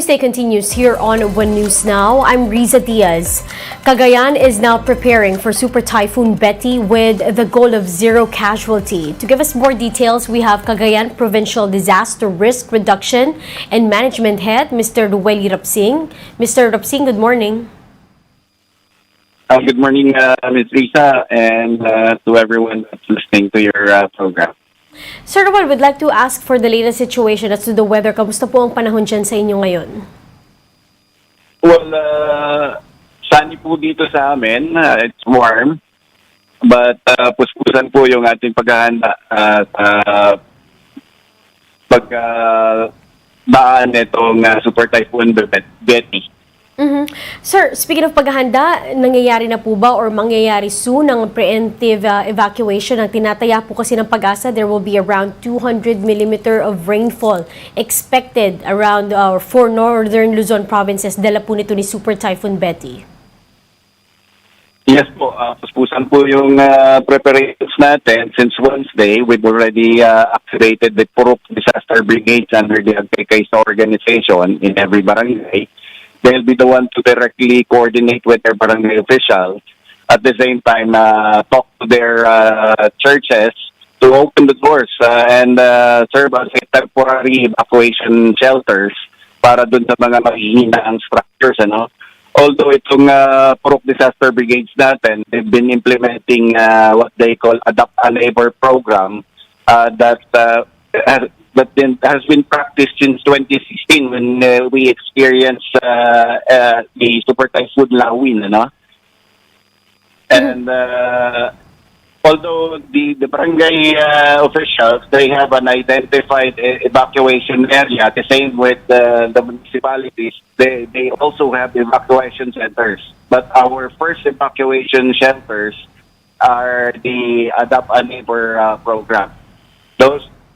Newsday continues here on One News Now. I'm Riza Diaz. Cagayan is now preparing for Super Typhoon Betty with the goal of zero casualty. To give us more details, we have Cagayan Provincial Disaster Risk Reduction and Management Head, Mr. Rueli Rapsing. Mr. Rapsing, good morning. Good morning, Ms. Riza, and to everyone that's listening to your program. Sir Ruel, would like to ask for the latest situation as to the weather. Kamusta po ang panahon dyan sa inyo ngayon? Well, sunny po dito sa amin. It's warm. But puspusan po yung ating paghahanda at pagdaan itong Super Typhoon Betty. Sir, speaking of paghahanda, nangyayari na po ba or mangyayari soon ang preemptive evacuation? Ang tinataya po kasi ng Pag-asa, there will be around 200 millimeter of rainfall expected around our four northern Luzon provinces. Dala po nito ni Super Typhoon Betty. Yes po, puspusan po yung preparations natin. Since Wednesday, we've already activated the Purok Disaster Brigades under the Agkaysa organization in every barangay. They'll be the one to directly coordinate with their barangay officials. At the same time, talk to their churches to open the doors and serve as a temporary evacuation shelters para dun sa mga mahihinaang structures. Although itong Purok Disaster Brigades natin, they've been implementing what they call Adapt a Neighbor program that has been practiced since 2016 when we experienced the Super Typhoon Lawin, And although the barangay officials, they have an identified evacuation area, the same with the municipalities, they also have evacuation centers. But our first evacuation shelters are the Adapt a Neighbor program.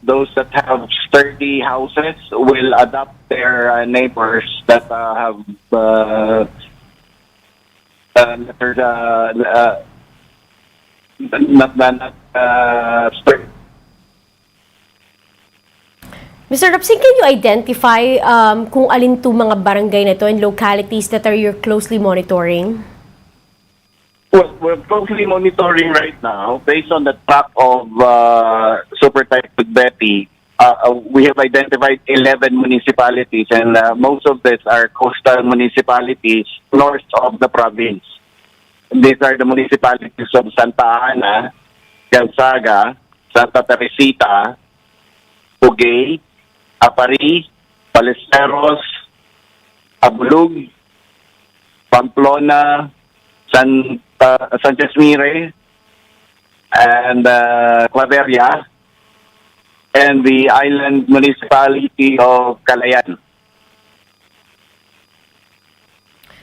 Those that have sturdy houses will adopt their neighbors that have not sturdy. Mr. Rapsing, can you identify kung alin to mga barangay na to and localities that are you're closely monitoring? Well, we're closely monitoring right now based on the track of Super Typhoon Betty. We have identified 11 municipalities, and most of these are coastal municipalities north of the province. These are the municipalities of Santa Ana, Gonzaga, Santa Teresita, Pugay, Apari, Palesteros, Abulug, Pamplona, Sanchez Mire, and Claveria, and the island municipality of Calayan.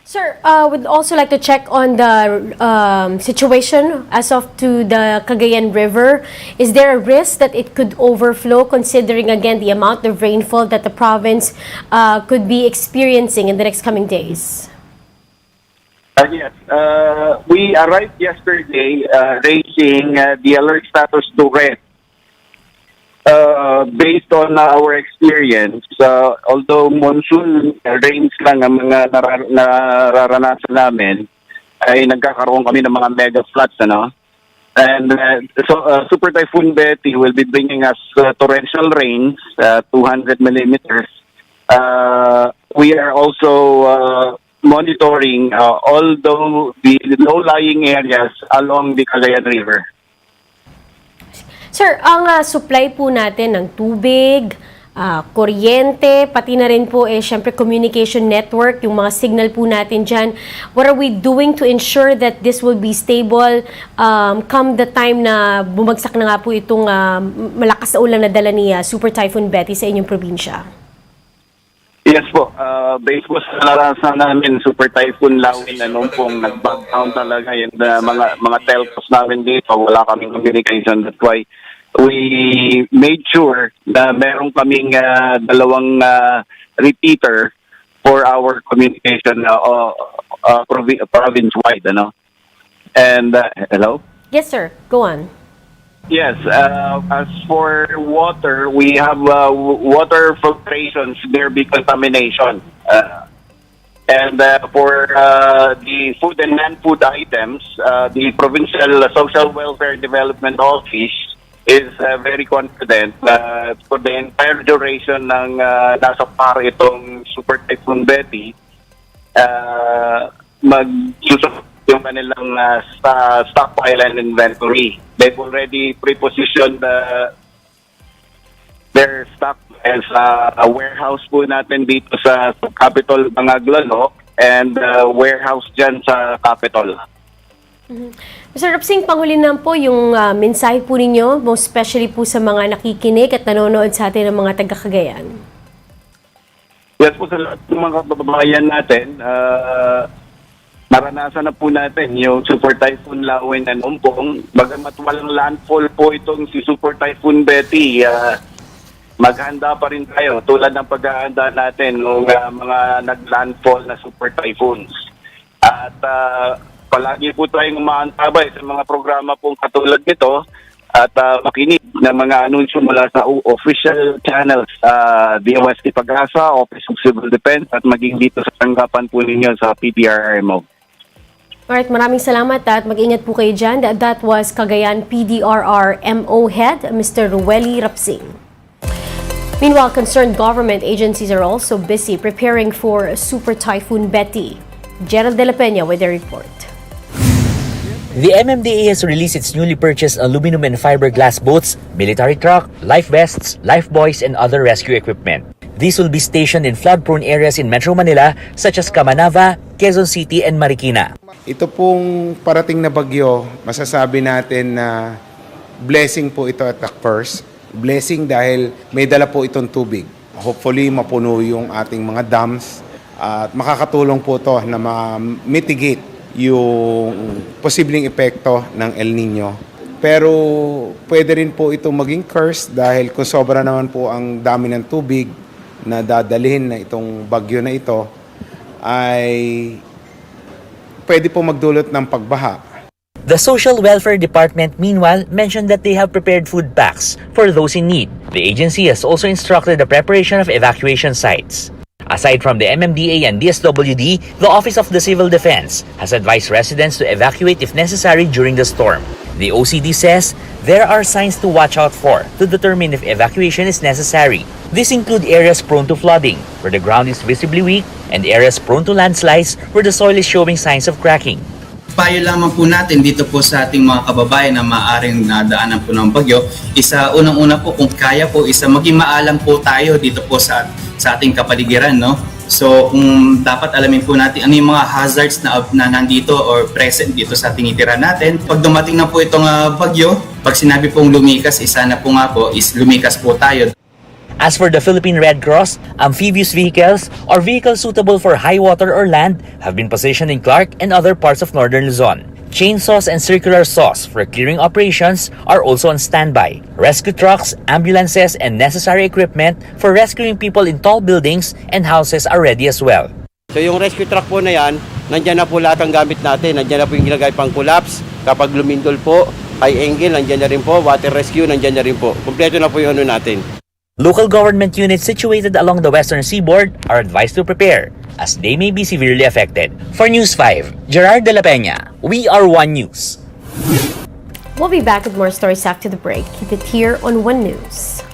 Sir, would also like to check on the situation as of to the Cagayan River. Is there a risk that it could overflow considering again the amount of rainfall that the province could be experiencing in the next coming days? Yes, we arrived yesterday raising the alert status to red. Based on our experience, although monsoon rains lang ang mga nararanasan namin, ay nagkakaroon kami ng mga mega floods, And so Super Typhoon Betty will be bringing us torrential rains, 200 millimeters. We are also monitoring all the low-lying areas along the Cagayan River. Sir, ang supply po natin ng tubig, kuryente, pati na rin po syempre communication network, yung mga signal po natin dyan. What are we doing to ensure that this will be stable come the time na bumagsak na nga po itong malakas na ulan na dala ni Super Typhoon Betty sa inyong probinsya? Yes po. Based po sa naranasan namin, Super Typhoon Lawin, pong nag-back down talaga yung mga telcos namin dito. Wala kaming communication. That's why we made sure na meron kaming dalawang repeater for our communication province-wide. And, hello? Yes, sir. Go on. Yes, as for water, we have water filtrations, there be contamination. Uh, And for the food and non-food items, the Provincial Social Welfare Development Office is very confident for the entire duration ng nasa par itong Super Typhoon Betty, mag-susok yung kanilang stockpile and inventory. They've already pre-positioned their stock as a warehouse po natin dito sa Capitol Bangaglalo and warehouse dyan sa Capitol. Mr. Rapsing, panghuli na po yung mensahe po ninyo, most especially po sa mga nakikinig at nanonood sa atin ng mga taga-Cagayan. Yes po sa lahat ng mga kababayan natin, naranasan na po natin yung Super Typhoon Lawin and Umpong. Bagamat walang landfall po itong si Super Typhoon Betty, maghanda pa rin tayo tulad ng paghahanda natin ng mga nag-landfall na super typhoons. At palagi po tayong umaantabay sa mga programa pong katulad nito at makinig ng mga anunsyo mula sa official channels, DOST Pag-asa, Office of Civil Defense at maging dito sa tanggapan po ninyo sa PDRRMO. Alright, maraming salamat at mag-ingat po kayo dyan. That was Cagayan PDRRMO Head, Mr. Rueli Rapsing. Meanwhile, concerned government agencies are also busy preparing for Super Typhoon Betty. Gerald De La Peña with the report. The MMDA has released its newly purchased aluminum and fiberglass boats, military truck, life vests, life buoys, and other rescue equipment. These will be stationed in flood-prone areas in Metro Manila such as Camanava, Quezon City, and Marikina. Ito pong parating na bagyo, masasabi natin na blessing po ito at first. Blessing dahil may dala po itong tubig. Hopefully, mapuno yung ating mga dams at makakatulong po ito na ma-mitigate yung posibleng epekto ng El Nino. Pero pwede rin po ito maging curse dahil kung sobra naman po ang dami ng tubig na dadalhin na itong bagyo na ito, ay pwede po magdulot ng pagbaha. The Social Welfare Department, meanwhile, mentioned that they have prepared food packs for those in need. The agency has also instructed the preparation of evacuation sites. Aside from the MMDA and DSWD, the Office of the Civil Defense has advised residents to evacuate if necessary during the storm. The OCD says there are signs to watch out for to determine if evacuation is necessary. These include areas prone to flooding, where the ground is visibly weak, and areas prone to landslides, where the soil is showing signs of cracking. Payo lamang po natin dito po sa ating mga kababayan na maaaring nadaanan po ng bagyo, isa unang-una po kung kaya po isa maging maalam po tayo dito po sa ating kapaligiran, no? So kung dapat alamin po natin ano yung mga hazards na nandito or present dito sa tinitira natin. Pag dumating na po itong bagyo, pag sinabi pong lumikas, isa na po nga po is lumikas po tayo. As for the Philippine Red Cross, amphibious vehicles or vehicles suitable for high water or land have been positioned in Clark and other parts of northern Luzon. Chainsaws and circular saws for clearing operations are also on standby. Rescue trucks, ambulances, and necessary equipment for rescuing people in tall buildings and houses are ready as well. So yung rescue truck po na yan, nandyan na po lahat ang gamit natin. Nandyan na po yung ginagay pang collapse. Kapag lumindol po, high angle, nandyan na rin po. Water rescue, nandyan na rin po. Kompleto na po yung ano natin. Local government units situated along the western seaboard are advised to prepare as they may be severely affected. For News 5, Gerard De La Peña, We Are One News. We'll be back with more stories after the break. Keep it here on One News.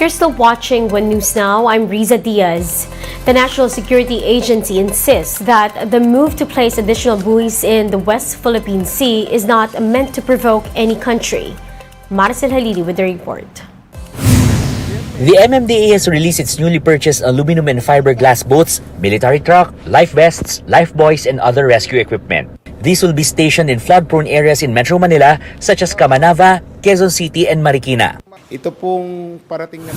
You're still watching One News Now. I'm Riza Diaz. The National Security Agency insists that the move to place additional buoys in the West Philippine Sea is not meant to provoke any country. Maricel Halili with the report. The MMDA has released its newly purchased aluminum and fiberglass boats, military truck, life vests, life buoys, and other rescue equipment. These will be stationed in flood-prone areas in Metro Manila such as Camanava, Quezon City, and Marikina. Ito pong parating na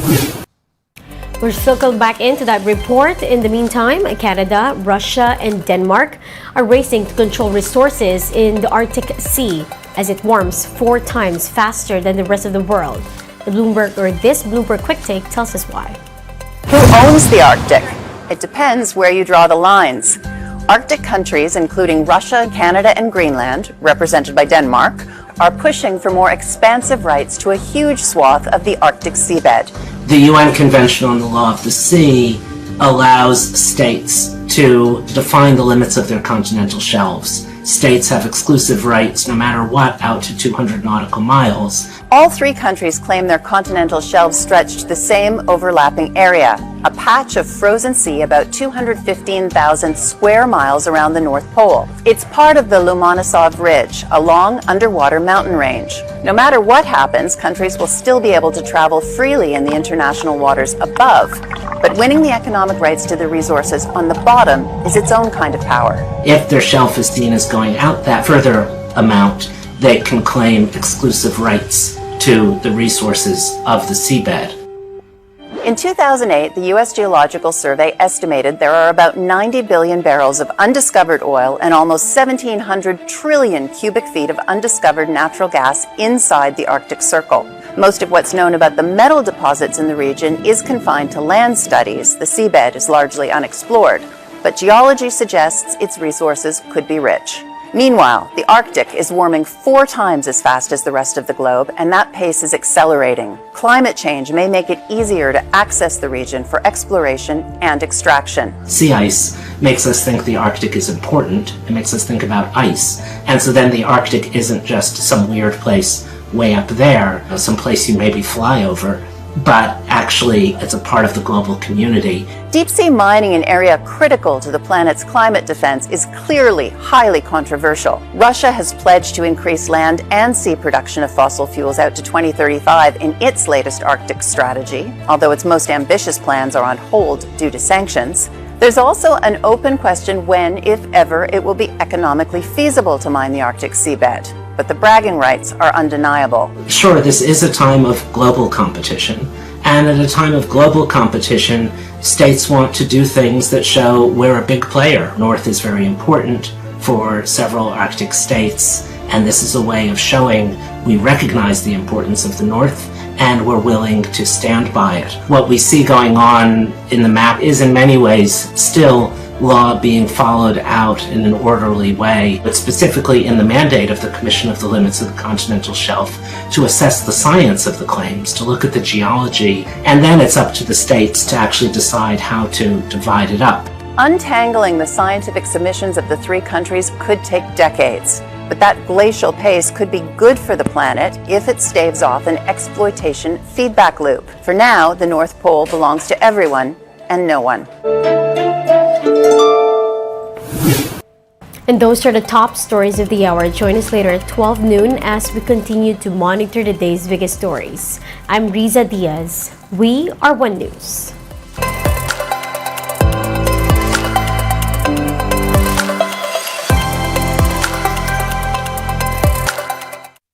We'll circle back into that report. In the meantime, Canada, Russia, and Denmark are racing to control resources in the Arctic Sea as it warms 4 times faster than the rest of the world. This Bloomberg Quick Take tells us why. Who owns the Arctic? It depends where you draw the lines. Arctic countries, including Russia, Canada, and Greenland, represented by Denmark, are pushing for more expansive rights to a huge swath of the Arctic seabed. The UN Convention on the Law of the Sea allows states to define the limits of their continental shelves. States have exclusive rights no matter what out to 200 nautical miles. All 3 countries claim their continental shelves stretch to the same overlapping area, a patch of frozen sea about 215,000 square miles around the North Pole. It's part of the Lomonosov Ridge, a long underwater mountain range. No matter what happens, countries will still be able to travel freely in the international waters above. But winning the economic rights to the resources on the bottom is its own kind of power. If their shelf is seen as going out that further amount, they can claim exclusive rights to the resources of the seabed. In 2008, the U.S. Geological Survey estimated there are about 90 billion barrels of undiscovered oil and almost 1,700 trillion cubic feet of undiscovered natural gas inside the Arctic Circle. Most of what's known about the metal deposits in the region is confined to land studies. The seabed is largely unexplored, but geology suggests its resources could be rich. Meanwhile, the Arctic is warming 4 times as fast as the rest of the globe, and that pace is accelerating. Climate change may make it easier to access the region for exploration and extraction. Sea ice makes us think the Arctic is important. It makes us think about ice. And so then the Arctic isn't just some weird place way up there, some place you maybe fly over, but actually it's a part of the global community. Deep-sea mining, an area critical to the planet's climate defense, is clearly highly controversial. Russia has pledged to increase land and sea production of fossil fuels out to 2035 in its latest Arctic strategy, although its most ambitious plans are on hold due to sanctions. There's also an open question when, if ever, it will be economically feasible to mine the Arctic seabed. But the bragging rights are undeniable. Sure, this is a time of global competition. And at a time of global competition, states want to do things that show we're a big player. North is very important for several Arctic states, and this is a way of showing we recognize the importance of the North and we're willing to stand by it. What we see going on in the map is in many ways still law being followed out in an orderly way, but specifically in the mandate of the Commission of the Limits of the Continental Shelf to assess the science of the claims, to look at the geology, and then it's up to the states to actually decide how to divide it up. Untangling the scientific submissions of the 3 countries could take decades, but that glacial pace could be good for the planet if it staves off an exploitation feedback loop. For now, the North Pole belongs to everyone and no one. And those are the top stories of the hour. Join us later at 12 noon as we continue to monitor the day's biggest stories. I'm Riza Diaz. We are One News.